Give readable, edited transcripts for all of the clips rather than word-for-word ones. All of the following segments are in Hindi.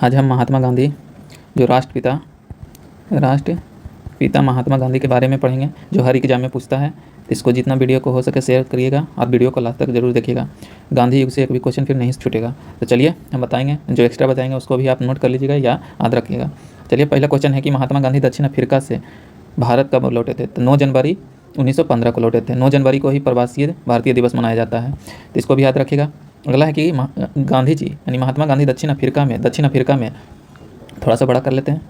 आज हम महात्मा गांधी जो राष्ट्रपिता महात्मा गांधी के बारे में पढ़ेंगे, जो हर एग्जाम में पूछता है। इसको जितना वीडियो को हो सके शेयर करिएगा और वीडियो को लास्ट तक जरूर देखिएगा। गांधी युग से एक भी क्वेश्चन फिर नहीं छूटेगा। तो चलिए हम बताएंगे, जो एक्स्ट्रा बताएंगे उसको भी आप नोट कर लीजिएगा या याद रखिएगा। चलिए पहला क्वेश्चन है कि महात्मा गांधी दक्षिण अफ्रीका से भारत कब लौटे थे? तो 9 जनवरी 1915 को लौटे थे। 9 जनवरी को ही प्रवासी भारतीय दिवस मनाया जाता है, तो इसको भी याद रखिएगा। अगला है कि गांधी जी यानी महात्मा गांधी दक्षिण अफ्रीका में थोड़ा सा बड़ा कर लेते हैं।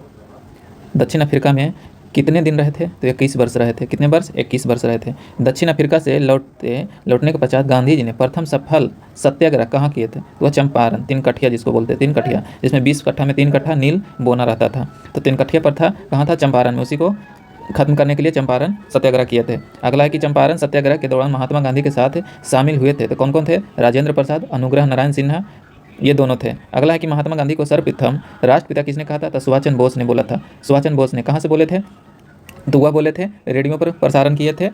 दक्षिण अफ्रीका में कितने दिन रहे थे? तो 21 वर्ष रहे थे। कितने वर्ष? 21 वर्ष रहे थे। दक्षिण अफ्रीका से लौटने के पश्चात गांधी जी ने प्रथम सफल सत्याग्रह कहाँ किए थे? तो वह चंपारण, 3 कठिया जिसको बोलते हैं, 3 कठिया, जिसमें 20 कट्ठा में 3 कट्ठा नील बोना रहता था। तो 3 कठिया पर था, कहाँ था? चंपारण में। उसी को खत्म करने के लिए चंपारण सत्याग्रह किए थे। अगला है कि चंपारण सत्याग्रह के दौरान महात्मा गांधी के साथ शामिल हुए थे तो कौन कौन थे? राजेंद्र प्रसाद, अनुग्रह नारायण सिन्हा, ये दोनों थे। अगला है कि महात्मा गांधी को सर्वप्रथम राष्ट्रपिता किसने कहा था? तो सुभाष चंद्र बोस ने बोला था। सुभाष चंद्र बोस ने कहाँ से बोले थे? तो वह बोले थे, रेडियो पर प्रसारण किए थे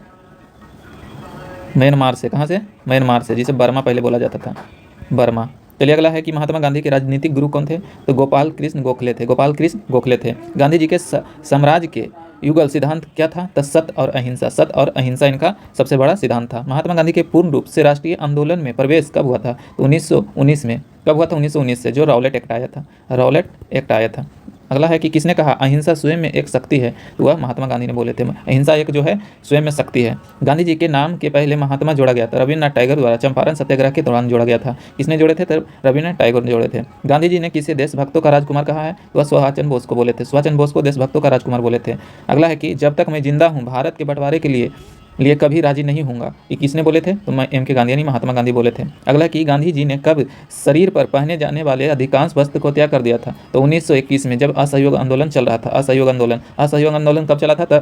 म्यांमार से। कहाँ से? म्यांमार से, जिसे बर्मा पहले बोला जाता था, बर्मा। चलिए अगला है कि महात्मा गांधी के राजनीतिक गुरु कौन थे? तो गोपाल कृष्ण गोखले थे। गोपाल कृष्ण गोखले थे। गांधी जी के साम्राज्य के युगल सिद्धांत क्या था? तो सत्य और अहिंसा। सत्य और अहिंसा इनका सबसे बड़ा सिद्धांत था। महात्मा गांधी के पूर्ण रूप से राष्ट्रीय आंदोलन में प्रवेश कब हुआ था? तो 1919 में। कब हुआ था? 1919 से, जो रॉलेट एक्ट आया था। रॉलेट एक्ट आया था। अगला है कि किसने कहा अहिंसा स्वयं में एक शक्ति है? तो वह महात्मा गांधी ने बोले थे, अहिंसा एक जो है स्वयं में शक्ति है। गांधी जी के नाम के पहले महात्मा जोड़ा गया था रविन्द्रनाथ टैगोर द्वारा चंपारण सत्याग्रह के दौरान जोड़ा गया था। किसने जोड़े थे? तो रविन्द्रनाथ टैगोर ने जोड़े थे। गांधी जी ने किसे देशभक्तों का राजकुमार कहा है? तो वह सुभाष चंद्र बोस को बोले थे। सुभाष चंद्र बोस को देशभक्तों का राजकुमार बोले थे। अगला है कि जब तक मैं जिंदा हूँ भारत के बंटवारे के लिए कभी राजी नहीं होऊंगा, ये किसने बोले थे? तो मैं M.K. गांधी यानी महात्मा गांधी बोले थे। अगला कि गांधी जी ने कब शरीर पर पहने जाने वाले अधिकांश वस्त्र को त्याग कर दिया था? तो 1921 में, जब असहयोग आंदोलन चल रहा था। असहयोग आंदोलन कब चला था? तो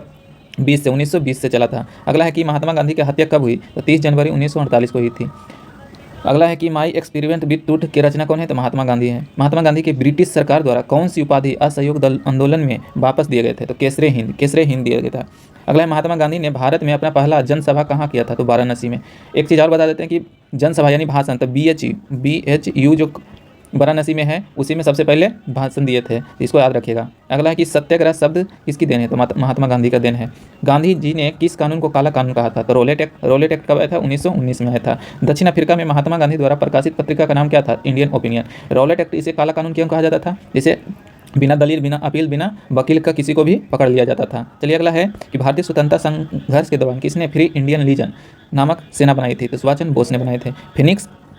1920 से चला था। अगला है कि महात्मा गांधी की हत्या कब हुई? तो 30 जनवरी 1948 को हुई थी। अगला है कि माई एक्सपेरिमेंट विद ट्रूथ के रचना कौन है? तो महात्मा गांधी है। महात्मा गांधी के ब्रिटिश सरकार द्वारा कौन सी उपाधि असहयोग आंदोलन में वापस दिए गए थे? तो केसरे हिंद दिया गया था। अगला है महात्मा गांधी ने भारत में अपना पहला जनसभा कहाँ किया था? तो वाराणसी में। एक चीज़ और बता देते हैं कि जनसभा यानी भाषण, तो BHU जो वाराणसी में है उसी में सबसे पहले भाषण दिए थे, इसको याद रखिएगा। अगला है कि सत्याग्रह शब्द किसकी देन है? तो महात्मा गांधी का देन है। गांधी जी ने किस कानून को काला कानून कहा था? तो रॉलेट एक्ट कब आया था? 1919 में आया था। दक्षिण अफ्रीका में महात्मा गांधी द्वारा प्रकाशित पत्रिका का नाम क्या था? Indian opinion. रॉलेट एक्ट इसे काला कानून क्यों कहा जाता था? इसे बिना दलील, बिना अपील, बिना वकील का किसी को भी पकड़ लिया जाता था। चलिए अगला है कि भारतीय स्वतंत्रता संघर्ष के दौरान किसने फ्री इंडियन लीजन नामक सेना बनाई थी? तो सुभाष चंद्र बोस ने बनाए थे।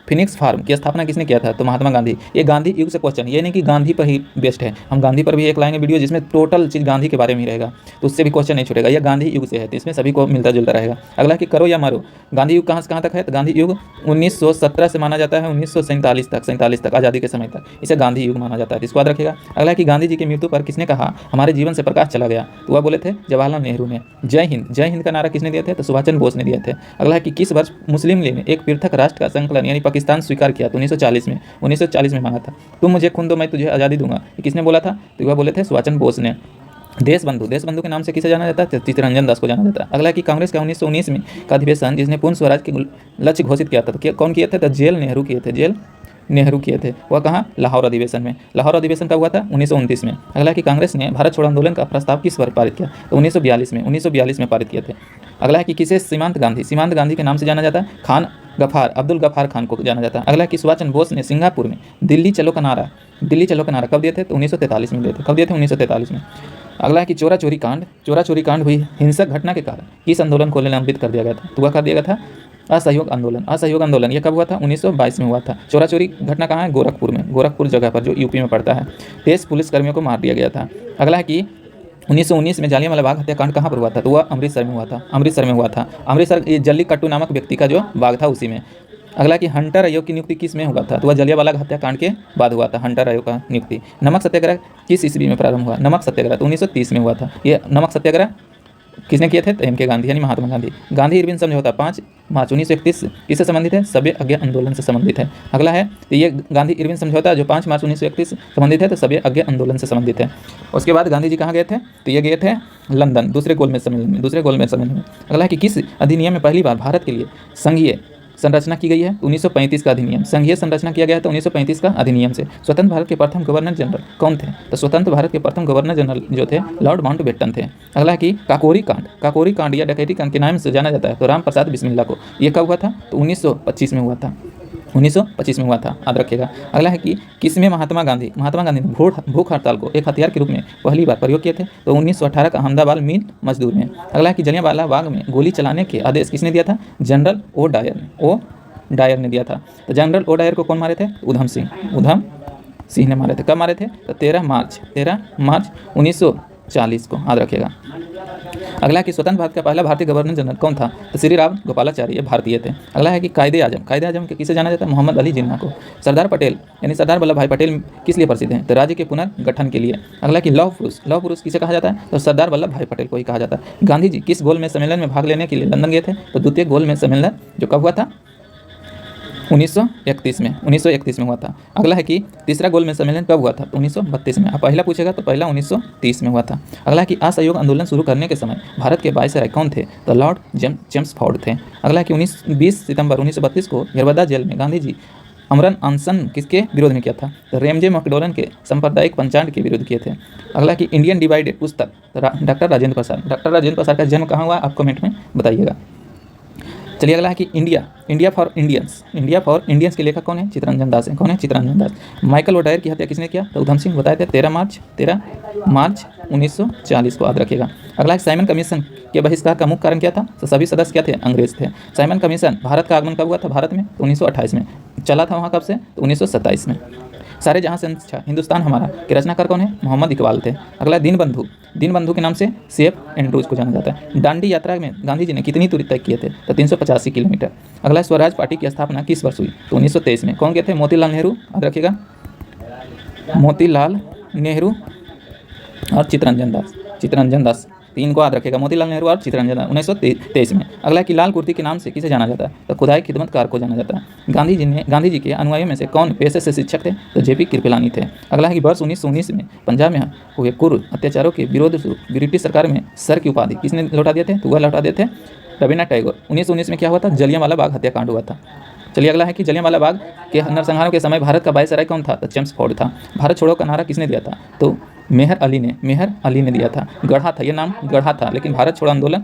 फिनिक्स फार्म की स्थापना किसने किया था? तो महात्मा गांधी। ये गांधी युग से क्वेश्चन, ये नहीं कि गांधी पर ही बेस्ट है, हम गांधी पर भी एक लाएंगे वीडियो जिसमें टोटल चीज़ गांधी के बारे में ही रहेगा, तो उससे भी क्वेश्चन नहीं छूटेगा। यह गांधी युग से है तो इसमें सभी को मिलता जुलता रहेगा। अगला कि करो या मरो, गांधी युग कहाँ से कहाँ तक है? तो गांधी युग 1917 से माना जाता है 1947 तक, आज़ादी के समय तक इसे गांधी युग माना जाता है, इसको याद रखिएगा। अगला कि गांधी जी की मृत्यु पर किसने कहा हमारे जीवन से प्रकाश चला गया? तो वह बोले थे जवाहरलाल नेहरू ने। जय हिंद का नारा किसने दिया था? तो सुभाष चंद्र बोस ने दिया थे। अगला कि किस वर्ष मुस्लिम लीग ने एक पृथक राष्ट्र का संकलन यानी पाकिस्तान स्वीकार किया? 1940 में मांगा था। तुम मुझे खून दो मैं तुझे आज़ादी दूंगा, ये किसने बोला था? तो वह बोले थे सुभाष चंद्र बोस ने। देश बंधु के नाम से किसे जाना जाता है? चित्तरंजन दास को जाना जाता है। अगला कि कांग्रेस का 1919 में का अधिवेशन जिसने पूर्ण स्वराज के लक्ष्य घोषित किया था, तो कौन किए थे? तो जेल नेहरू किए थे। वह कहाँ? लाहौर अधिवेशन में। लाहौर अधिवेशन कब हुआ था? 1929 में। अगला कि कांग्रेस ने भारत छोड़ो आंदोलन का प्रस्ताव किस वर्ष पारित किया? तो 1942 में पारित किए थे। अगला है कि किसे सीमांत गांधी के नाम से जाना जाता है? खान गफार, अब्दुल गफार खान को जाना जाता है। अगला कि सुभाष चंद्र बोस ने सिंगापुर में दिल्ली चलो का नारा कब दिए थे? तो 1943 में दिए थे। कब दिए थे? 1943 में। अगला है कि चोरा चोरी कांड हुई हिंसक घटना के कारण किस आंदोलन को निलंबित कर दिया गया था? तो वह कर दिया गया था असहयोग आंदोलन। यह कब हुआ था? 1922 में हुआ था। चोरा चोरी घटना कहाँ है? गोरखपुर जगह पर, जो यूपी में पड़ता है। 23 पुलिसकर्मियों को मार दिया गया था। अगला है कि 1919 में जालियांवाला बाग हत्याकांड कहाँ पर हुआ था? तो वह अमृतसर में हुआ था। अमृतसर ये जल्लीकट्टू नामक व्यक्ति का जो बाग था उसी में। अगला कि हंटर आयोग की नियुक्ति किस में हुआ था? तो वह जलियांवाला हत्याकांड के बाद हुआ था हंटर आयोग का नियुक्ति। नमक सत्याग्रह किस ईस्वी में प्रारंभ हुआ? नमक सत्याग्रह तो 1930 में हुआ था। ये नमक सत्याग्रह किसने किए थे? तो M.K. गांधी यानी महात्मा गांधी। गांधी इरविन समझौता 5 मार्च 1931 किससे संबंधित है? सभ्य आज्ञा आंदोलन से संबंधित है। अगला है तो ये गांधी इरविन समझौता जो 5 मार्च 1931 संबंधित है, तो सभ्य आज्ञा आंदोलन से संबंधित है। उसके बाद गांधी जी कहाँ गए थे? तो ये गए थे लंदन दूसरे गोलमेज सम्मेलन में। अगला है कि किस अधिनियम में पहली बार भारत के लिए संघीय संरचना की गई है 1935 का अधिनियम। संघीय संरचना किया गया है तो 1935 का अधिनियम से। स्वतंत्र भारत के प्रथम गवर्नर जनरल कौन थे? तो स्वतंत्र भारत के प्रथम गवर्नर जनरल जो थे लॉर्ड माउंटबेटन थे। अगला है कि काकोरी कांड या डकैती कांड के नाम से जाना जाता है तो राम प्रसाद बिस्मिल्ला को। ये कब हुआ था? तो 1925 में हुआ था। 1925 में हुआ था, याद रखिएगा। अगला है कि किसमें महात्मा गांधी ने भूख हड़ताल को एक हथियार के रूप में पहली बार प्रयोग किए थे? तो 1918 का अहमदाबाद मिल मजदूर में। अगला है कि जलियांवाला बाग में गोली चलाने के आदेश किसने दिया था? जनरल ओ डायर ने दिया था। तो जनरल ओ डायर को कौन मारे थे? उधम सिंह ने मारे थे। कब मारे थे? तो 13 मार्च 1940 को, याद रखिएगा। अगला है कि स्वतंत्र भारत का पहला भारतीय गवर्नर जनरल कौन था? तो श्री राम गोपालाचार्य भारतीय थे। अगला है कि कायदे आजम के किसे जाना जाता है? मोहम्मद अली जिन्ना को। सरदार पटेल यानी सरदार वल्लभ भाई पटेल किस लिए प्रसिद्ध हैं? तो राज्य के पुनर्गठन के लिए। अगला कि लौह पुरुष किसे कहा जाता है? तो सरदार वल्लभ भाई पटेल को ही कहा जाता है। गांधी जी किस गोलमेज सम्मेलन में भाग लेने के लिए लंदन गए थे? तो द्वितीय गोलमेज सम्मेलन जो कब हुआ था? 1931 में हुआ था। अगला है कि तीसरा गोलमेज सम्मेलन कब हुआ था? तो 1932 में। अब पहला पूछेगा तो पहला 1930 में हुआ था। अगला है कि असहयोग आंदोलन शुरू करने के समय भारत के वायसराय कौन थे? तो लॉर्ड चेम्सफोर्ड थे। अगला है कि 20 सितंबर 1932 को यरबदा जेल में गांधी जी अमरण अनशन किसके विरोध में किया था? तो रेमजे मैकडोनल्ड के सांप्रदायिक पंचांग के विरोध किए थे। अगला कि इंडियन डिवाइडेड पुस्तक डॉक्टर राजेंद्र प्रसाद का जन्म कहाँ हुआ? आप कमेंट में बताइएगा। चलिए अगला है कि इंडिया फॉर इंडियंस के लेखक कौन है? चित्तरंजन दास है। कौन है? चित्तरंजन दास। माइकल ओडायर की हत्या किसने किया? तो उधम सिंह। बताए थे 13 मार्च 1940 को, याद रखिएगा। अगला है साइमन कमीशन के बहिष्कार का मुख्य कारण क्या था? तो सभी सदस्य क्या थे? अंग्रेज थे। साइमन कमीशन भारत का आगमन कब हुआ था भारत में? तो 1928 में। चला था वहाँ कब से? तो 1927 में। सारे जहाँ से अच्छा हिंदुस्तान हमारा के रचनाकार कौन है? मोहम्मद इकबाल थे। अगला दीनबंधु के नाम से CF एंड्रूज को जाना जाता है। दांडी यात्रा में गांधी जी ने कितनी दूरी तय किए थे? तो 385 किलोमीटर। अगला स्वराज पार्टी की स्थापना किस वर्ष हुई? तो 1923 में। कौन गए थे? मोतीलाल नेहरू, याद रखिएगा। मोतीलाल नेहरू और चित्तरंजन दास, तीन को याद रखिएगा। मोतीलाल नेहरू और चित्तरंजन दास 1923 में। अगला कि लाल कुर्ती के नाम से किसे जाना जाता है? तो खुदाई खिदमतकार को जाना जाता है। गांधी जी के अनुयायियों में से कौन पेशे से शिक्षक थे? तो JP कृपलानी थे। अगला है कि वर्ष 1919 में पंजाब में हुए कुर्द अत्याचारों के विरोध ब्रिटिश सरकार में सर की उपाधि किसने लौटा दिए थे? तो वह लौटा दिए थे रविन्द्रनाथ टैगोर। 1919 में क्या हुआ था? जलियांवाला बाग हत्याकांड हुआ था। चलिए अगला है कि जलियांवाला बाग के नरसंहारों के समय भारत का वायसराय कौन था? तो चेम्सफोर्ड था। भारत छोड़ो का नारा किसने दिया था? तो मेहर अली ने दिया था। गढ़ा था, ये नाम गढ़ा था, लेकिन भारत छोड़ो आंदोलन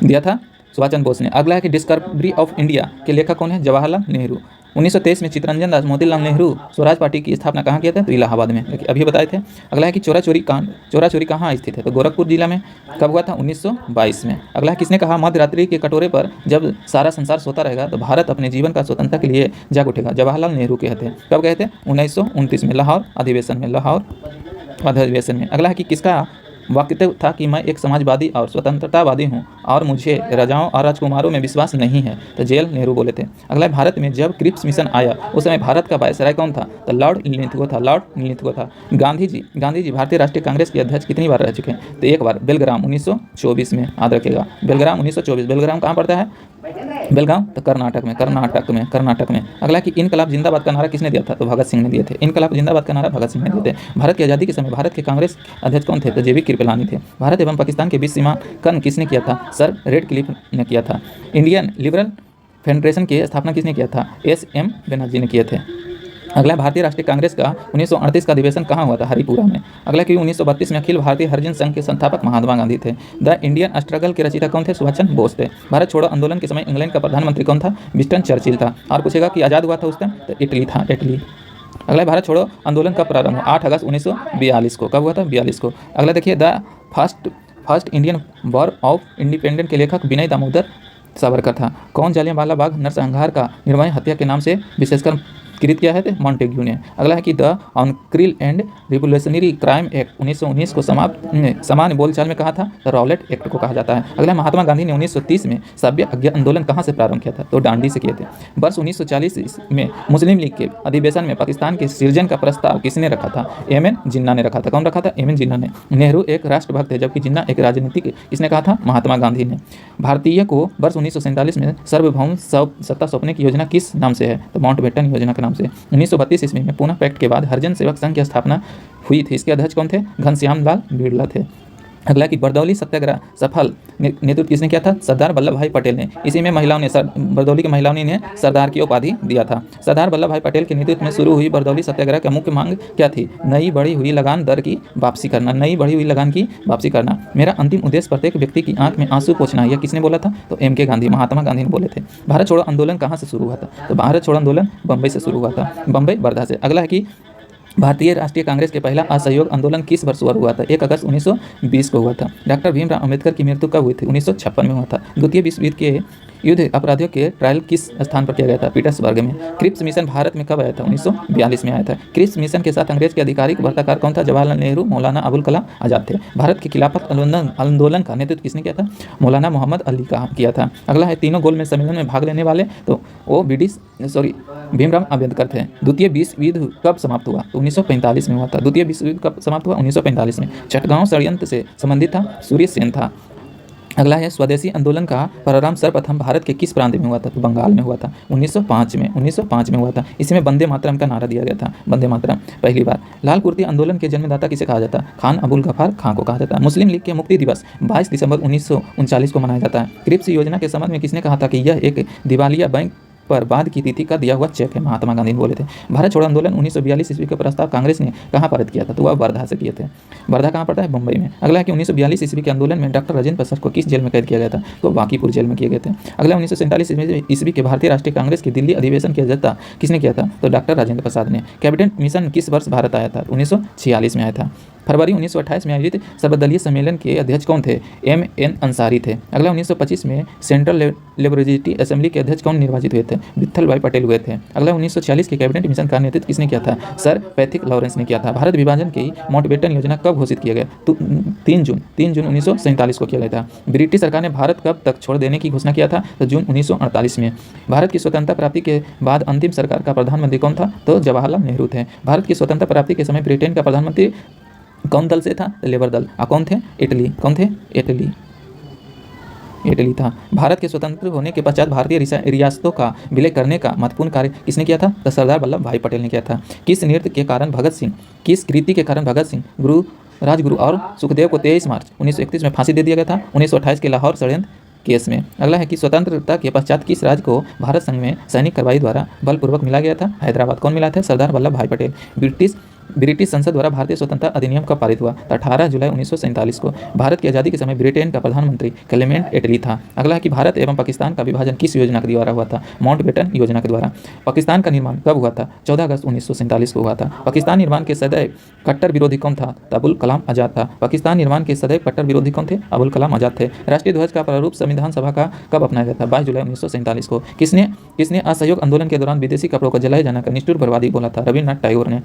दिया था सुभाष चंद्र बोस ने। अगला है कि डिस्कवरी ऑफ इंडिया के लेखक कौन है? जवाहरलाल नेहरू। 1923 में चित्तरंजन दास मोतीलाल नेहरू स्वराज पार्टी की स्थापना कहाँ किया था? तो इलाहाबाद में, लेकिन अभी बताए थे। अगला है कि चोरी कहाँ स्थित है? तो गोरखपुर जिला में। कब हुआ था? 1922 में। अगला है किसने कहा मध्य रात्रि के कटोरे पर जब सारा संसार सोता रहेगा तो भारत अपने जीवन का स्वतंत्रता के लिए जाग उठेगा? जवाहरलाल नेहरू कहते हैं। कब कहे थे? 1929 में लाहौर अधिवेशन में। अगला है कि किसका वक्तव्य था कि मैं एक समाजवादी और स्वतंत्रतावादी हूं और मुझे राजाओं और राजकुमारों में विश्वास नहीं है? तो जेल नेहरू बोले थे। अगला भारत में जब क्रिप्स मिशन आया उस समय भारत का वायसराय कौन था? तो लॉर्ड नीलिथगो था। गांधी जी भारतीय राष्ट्रीय कांग्रेस के अध्यक्ष कितनी बार रह चुके हैं? तो एक बार, बेलग्राम 1924 में, याद रखिएगा। बेलग्राम 1924। बेलग्राम कहाँ पड़ता है? बेलगांव, तो कर्नाटक में। अगला कि इनकलाब जिंदाबाद का नारा किसने दिया था? तो भगत सिंह ने दिए थे। इनकलाब जिंदाबाद का नारा भगत सिंह ने दिए थे। भारत की आज़ादी के समय भारत के कांग्रेस अध्यक्ष कौन थे? तो JP कृपलानी थे। भारत एवं पाकिस्तान के बीच सीमांकन किसने किया था? सर रेडक्लिफ ने किया था। इंडियन लिबरल फेडरेशन की स्थापना किसने किया था? SM बनर्जी ने किए थे। अगला भारतीय राष्ट्रीय कांग्रेस का 1938 का अधिवेशन कहाँ हुआ था? हरिपुरा में। अगला कि 1932 में अखिल भारतीय हरिजन संघ के संस्थापक महात्मा गांधी थे। द इंडियन स्ट्रगल के रचयिता कौन थे? सुभाष चंद्र बोस थे। भारत छोड़ो आंदोलन के समय इंग्लैंड का प्रधानमंत्री कौन था? विंस्टन चर्चिल था। और पूछेगा कि आज़ाद हुआ था उस टाइम? तो इटली। अगला भारत छोड़ो आंदोलन का प्रारंभ 8 अगस्त 1942 को। कब हुआ था? 42 को। अगला देखिए the first Indian war of independence के लेखक विनय दामोदर सावरकर था। कौन जलियांवाला बाग नरसंहार का निर्मम हत्या के नाम से विशेषकर कृत किया है? तो मॉन्टेग्यू ने। अगला है कि the anarchical and revolutionary crime act 1919 को सामान्य बोलचाल में कहा था? तो रॉलेट एक्ट को कहा जाता है। अगला महात्मा गांधी ने 1930 में सभ्य आंदोलन कहाँ से प्रारंभ किया था? तो डांडी से किए थे। वर्ष 1940 में मुस्लिम लीग के अधिवेशन में पाकिस्तान के सृजन का प्रस्ताव किसने रखा था? MN जिन्ना ने रखा था। कौन रखा था? MN जिन्ना ने। नेहरू एक राष्ट्रभक्त थे जबकि जिन्ना एक राजनीतिक। किसने कहा था? महात्मा गांधी ने। भारतीय को वर्ष 1947 में सार्वभौम सत्ता सौंपने की योजना किस नाम से है? तो माउंटबेटन योजना के नाम से। 1932 ईस्वी में पुनः पैक्ट के बाद हरिजन सेवक संघ की स्थापना हुई थी। इसके अध्यक्ष कौन थे? घनश्याम लाल बिरला थे। अगला कि बरदौली सत्याग्रह सफल नेतृत्व किसने किया था? सरदार वल्लभ भाई पटेल ने। इसी में महिलाओं ने बरदौली की महिलाओं ने सरदार की उपाधि दिया था। सरदार वल्लभ भाई पटेल के नेतृत्व में शुरू हुई बरदौली सत्याग्रह का मुख्य मांग क्या थी? नई बढ़ी हुई लगान दर की वापसी करना, नई बढ़ी हुई लगान की वापसी करना। मेरा अंतिम उद्देश्य प्रत्येक व्यक्ति की आंख में आंसू पोंछना। यह किसने बोला था? तो MK गांधी, महात्मा गांधी ने बोले थे। भारत छोड़ो आंदोलन कहाँ से शुरू हुआ था? तो भारत छोड़ो आंदोलन बम्बई से शुरू हुआ था, बम्बई वर्धा से। अगला है कि भारतीय राष्ट्रीय कांग्रेस के पहला असहयोग आंदोलन किस वर्ष शुरू हुआ था? 1 अगस्त 1920 को हुआ था। डॉक्टर भीमराव अंबेडकर की मृत्यु कब हुई थी? 1956 में हुआ था। द्वितीय विश्व युद्ध के युद्ध अपराधियों के ट्रायल किस स्थान पर किया गया था? पीटर्सबर्ग में। क्रिप्स मिशन भारत में कब आया था? 1942 में आया था। क्रिप्स मिशन के साथ अंग्रेज के आधिकारिक वार्ताकार कौन था? जवाहरलाल नेहरू, मौलाना अबुल कलाम आजाद थे। भारत के खिलाफत आंदोलन का नेतृत्व किसने किया था? मौलाना मोहम्मद अली का किया था। अगला है तीनों गोल में सम्मेलन में भाग लेने वाले, तो वो भीमराव अम्बेडकर थे। द्वितीय विश्व युद्ध कब समाप्त हुआ? तो 1945 में हुआ था। द्वितीय विश्व युद्ध कब समाप्त हुआ? 1945 में। चटगांव षड्यंत्र से संबंधित था? सूर्य सेन था। अगला है स्वदेशी आंदोलन का प्रारंभ सर्वप्रथम भारत के किस प्रांत में हुआ था? तो बंगाल में हुआ था, 1905 में हुआ था। इसी में वंदे मातरम का नारा दिया गया था, वंदे मातरम पहली बार। लाल कुर्ती आंदोलन के जन्मदाता किसे कहा जाता है? खान अबुल गफ्फार खां को कहा जाता है। मुस्लिम लीग के मुक्ति दिवस 22 दिसंबर 1939 को मनाया जाता है। क्रिप्स योजना के संबंध में किसने कहा था कि यह एक दिवालिया बैंक पर बाद की तिथि का दिया हुआ चेक है? महात्मा गांधी ने बोले थे। भारत छोड़ो आंदोलन 1942 ईस्वी का प्रस्ताव कांग्रेस ने कहाँ पारित किया था? तो वह वर्धा से किए थे। वर्धा कहाँ पड़ता है? मुंबई में। अगला है कि 1942 ईस्वी के आंदोलन में डॉक्टर राजेंद्र प्रसाद को किस जेल में कैद किया गया था? तो बांकीपुर जेल में किए गए थे। अगला 1947 ईस्वी के भारतीय राष्ट्रीय कांग्रेस के दिल्ली अधिवेशन की अध्यक्षता किसने किया था? तो डॉक्टर राजेंद्र प्रसाद ने। कैबिनेट मिशन किस वर्ष भारत आया था? 1946 में आया था। फरवरी 1928 में आयोजित सर्वदलीय सम्मेलन के अध्यक्ष कौन थे? MN अंसारी थे। अगला 1925 में सेंट्रल लेबोरेटरी असेंबली के अध्यक्ष कौन निर्वाचित हुए थे? विट्ठल भाई पटेल हुए थे। अगला 1946 के कैबिनेट मिशन का नेतृत्व किसने किया था? सर पैथिक लॉरेंस ने किया था। भारत विभाजन की माउंटबेटन योजना कब घोषित किया गया? तो 3 जून 1947 को किया गया था। ब्रिटिश सरकार ने भारत कब तक छोड़ देने की घोषणा किया था? तो जून 1948 में। भारत की स्वतंत्रता प्राप्ति के बाद अंतिम सरकार का प्रधानमंत्री कौन था? तो जवाहरलाल नेहरू थे। भारत की स्वतंत्रता प्राप्ति के समय ब्रिटेन का प्रधानमंत्री कौन दल से था? लेबर दल। कौन थे? इटली। कौन थे? इटली था। भारत के स्वतंत्र होने के पश्चात भारतीय रियासतों का विलय करने का महत्वपूर्ण कार्य किसने किया था? तो सरदार वल्लभ भाई पटेल ने किया था। किस कृति के कारण भगत सिंह राजगुरु और सुखदेव को 23 मार्च 1931 में फांसी दे दिया गया था? 1928 के लाहौर षड्यंत्र केस में। अगला है कि स्वतंत्रता के पश्चात किस राज्य को भारत संघ में सैनिक कार्रवाई द्वारा बलपूर्वक मिला गया था? हैदराबाद। कौन मिला था? सरदार वल्लभ भाई पटेल। ब्रिटिश संसद द्वारा भारतीय स्वतंत्रता अधिनियम कब पारित हुआ? तो 18 जुलाई 1947 को। भारत की आज़ादी के समय ब्रिटेन का प्रधानमंत्री क्लेमेंट एटली था। अगला है कि भारत एवं पाकिस्तान का विभाजन किस योजना के द्वारा हुआ था? माउंटबेटन योजना के द्वारा। पाकिस्तान का निर्माण कब हुआ था? 14 अगस्त 1947 को हुआ था। पाकिस्तान निर्माण के सदैव कट्टर विरोधी कौन था? तो अबुल कलाम आजाद था। पाकिस्तान निर्माण के सदैव कट्टर विरोधी कौन थे? अबुल कलाम आजाद थे। राष्ट्रीय ध्वज का प्रारूप संविधान सभा का कब अपनाया गया था? 22 जुलाई 1947 को। किसने असहयोग आंदोलन के दौरान विदेशी कपड़ों को जलाए जाने का निष्ठुर बर्बादी बोला था? रविन्द्रनाथ टैगोर ने।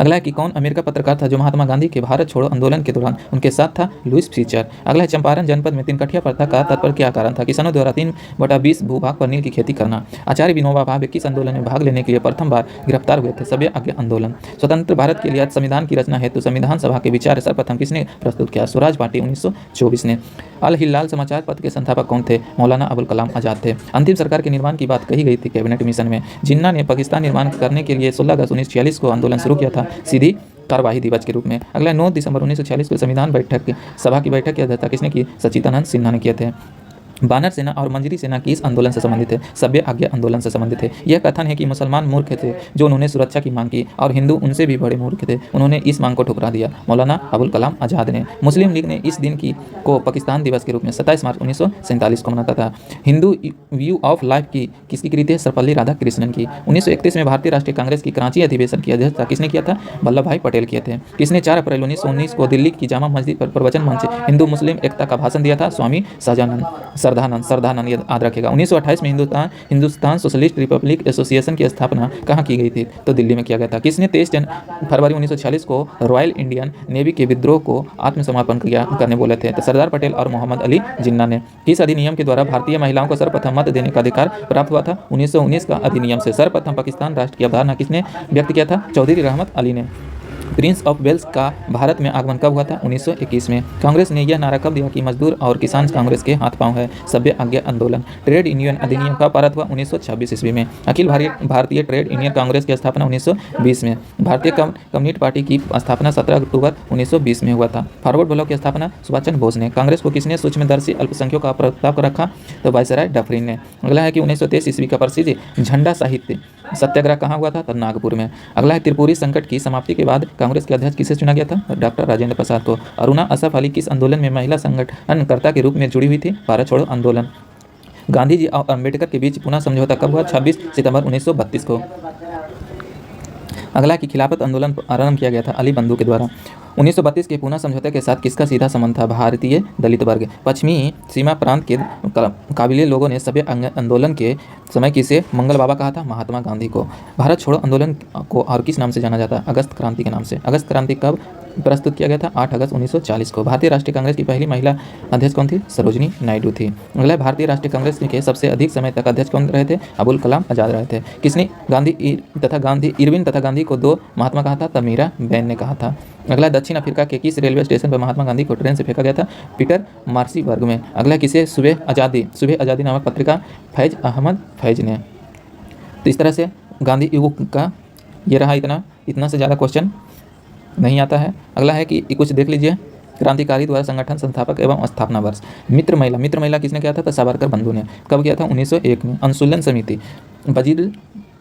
अगला है कि कौन अमेरिका पत्रकार था जो महात्मा गांधी के भारत छोड़ो आंदोलन के दौरान उनके साथ था? Louis Fischer. अगला है चंपारण जनपद में तिनकठिया प्रथा का तात्पर्य क्या कारण था? किसानों द्वारा 3/20 भूभाग पर नील की खेती करना। आचार्य विनोबा भावे किस आंदोलन में भाग लेने के लिए प्रथम बार गिरफ्तार हुए थे? सभ्य आज्ञा आंदोलन। स्वतंत्र भारत के लिए संविधान की रचना हेतु संविधान सभा के विचार सर्वप्रथम किसने प्रस्तुत किया? स्वराज पार्टी 1924 ने। अल हिलाल समाचार पत्र के संस्थापक कौन थे? मौलाना अबुल कलाम आजाद थे। अंतिम सरकार के निर्माण की बात कही गई थी कैबिनेट मिशन में। जिन्ना ने पाकिस्तान निर्माण करने के लिए 16 अगस्त 1946 को आंदोलन शुरू किया था सीधी कार्यवाही दिवस के रूप में। अगला 9 दिसंबर 1946 को संविधान सभा की बैठक की अध्यक्षता किसने की? सच्चिदानंद सिन्हा ने किए थे। बानर सेना और मंजरी सेना किस आंदोलन से संबंधित थे? सभ्य आज्ञा आंदोलन से संबंधित थे। यह कथन है कि मुसलमान मूर्ख थे जो उन्होंने सुरक्षा की मांग की और हिंदू उनसे भी बड़े मूर्ख थे, उन्होंने इस मांग को ठुकरा दिया। मौलाना अबुल कलाम आजाद ने। मुस्लिम लीग ने इस दिन को पाकिस्तान दिवस के रूप में 27 मार्च 1947 को मनाता था। हिंदू व्यू ऑफ लाइफ की किसकी कृति है? सर्वपल्ली राधाकृष्णन की। 1931 में भारतीय राष्ट्रीय कांग्रेस की कराची अधिवेशन की अध्यक्षता किसने किया था? वल्लभ भाई पटेल किए थे। किसने 4 अप्रैल 1919 को दिल्ली की जामा मस्जिद पर प्रवचन मंच हिंदू मुस्लिम एकता का भाषण दिया था? स्वामी सरदानंद याद रखेगा। 1928 में हिंदुस्तान सोशलिस्ट रिपब्लिक एसोसिएशन की स्थापना कहाँ की गई थी? तो दिल्ली में किया गया था। किसने 23 फरवरी 1946 को रॉयल इंडियन नेवी के विद्रोह को आत्मसमर्पण करने बोले थे? तो सरदार पटेल और मोहम्मद अली जिन्ना ने। किस अधिनियम के द्वारा भारतीय महिलाओं को सर्वप्रथम मत देने का अधिकार प्राप्त हुआ था? 1919 का अधिनियम से। सर्वप्रथम पाकिस्तान राष्ट्र की अवधारणा किसने व्यक्त किया था? चौधरी रहमत अली ने। प्रिंस ऑफ वेल्स का भारत में आगमन कब हुआ था? 1921 में। कांग्रेस ने यह नारा कब दिया कि मजदूर और किसान कांग्रेस के हाथ पांव है? सभ्य आज्ञा आंदोलन। ट्रेड यूनियन अधिनियम कब पारित हुआ? 1926 ईस्वी में। अखिल भारतीय ट्रेड यूनियन कांग्रेस की स्थापना 1920 में। भारतीय कम्युनिस्ट पार्टी की स्थापना 17 अक्टूबर 1920 में हुआ था। फॉरवर्ड ब्लॉक की स्थापना सुभाष चंद्र बोस ने। कांग्रेस को किसने सूक्ष्मदर्शी अल्पसंख्यकों का प्रस्ताव रखा? तो वायसराय डफरिन ने। अगला है कि 1923 ईस्वी का प्रसिद्ध झंडा साहित्य सत्याग्रह कहाँ हुआ था? तो नागपुर में। अगला है त्रिपुरी संकट की समाप्ति के बाद कांग्रेस के अध्यक्ष किसे चुना गया था? डॉक्टर राजेंद्र प्रसाद को। अरुणा असफ अली किस आंदोलन में महिला संगठनकर्ता के रूप में जुड़ी हुई थी? भारत छोड़ो आंदोलन। गांधी जी और अम्बेडकर के बीच पुनः समझौता कब हुआ? 26 सितंबर 1932 को। अगला कि खिलाफत आंदोलन आरंभ किया गया था अली बंधु के द्वारा। 1932 के पुनः समझौते के साथ किसका सीधा संबंध था? भारतीय दलित वर्ग। पश्चिमी सीमा प्रांत के काबिले लोगों ने सभ्य आंदोलन के समय किसे मंगल बाबा कहा था? महात्मा गांधी को। भारत छोड़ो आंदोलन को और किस नाम से जाना जाता है? अगस्त क्रांति के नाम से। अगस्त क्रांति कब प्रस्तुत किया गया था? 8 अगस्त 1940 को। भारतीय राष्ट्रीय कांग्रेस की पहली महिला अध्यक्ष कौन थी? सरोजिनी नायडू थी। अगला भारतीय राष्ट्रीय कांग्रेस के सबसे अधिक समय तक अध्यक्ष कौन रहे थे? अबुल कलाम आजाद रहे थे। किसने इरविन तथा गांधी को दो महात्मा कहा था? तब मीरा बेन ने कहा था। अगला दक्षिण अफ्रीका के किस रेलवे स्टेशन पर महात्मा गांधी को ट्रेन से फेंका गया था? पीटर मार्सीबर्ग में। अगला किसे सुबह आज़ादी नामक पत्रिका फैज अहमद फैज ने। तो इस तरह से गांधी युग का ये रहा। इतना से ज़्यादा क्वेश्चन नहीं आता है। अगला है कि कुछ देख लीजिए। क्रांतिकारी द्वारा संगठन संस्थापक एवं स्थापना वर्ष। मित्र महिला किसने किया था? तो सावरकर बंधु ने। कब किया था? 1901 में। अनुशीलन समिति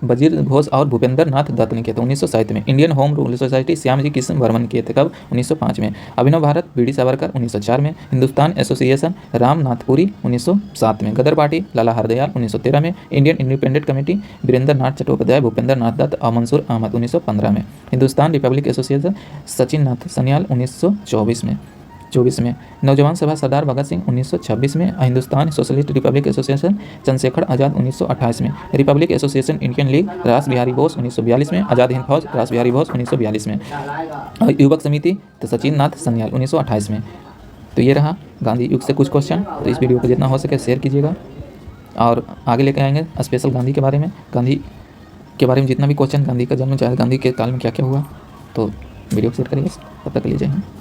वजीर घोष और भूपेंद्र नाथ दत्त ने किया था 1907 में। Indian home rule society Shyamji Krishna Varman किए थे। कब? 1905 में। अभिनव भारत बीडी सावरकर 1904 में। हिंदुस्तान एसोसिएशन रामनाथपुरी 1907 में। गदर पार्टी लाला हरदयाल 1913 में। Indian independent committee Virendra Nath Chattopadhyay, Bhupendra Nath Dutt और मंसूर अहमद 1915 में। हिंदुस्तान रिपब्लिक एसोसिएशन सचिन नाथ सन्याल 1924 में। नौजवान सभा सरदार भगत सिंह 1926 में। Hindustan socialist republic association Chandrashekhar Azad 1928 में। रिपब्लिक एसोसिएशन इंडियन लीग रास बिहारी बोस 1942 में। आज़ाद हिंद फौज रास बिहारी बोस 1942 में। युवक समिति तो सचिन नाथ सन्याल 1928 में। तो ये रहा गांधी युग से कुछ क्वेश्चन। तो इस वीडियो को जितना हो सके शेयर कीजिएगा और आगे लेकर आएंगे स्पेशल गांधी के बारे में। गांधी के बारे में जितना भी क्वेश्चन, गांधी का जन्म, चाहे गांधी के काल में क्या क्या हुआ, तो वीडियो को शेयर करिए। तब तक के लिए जय हिंद।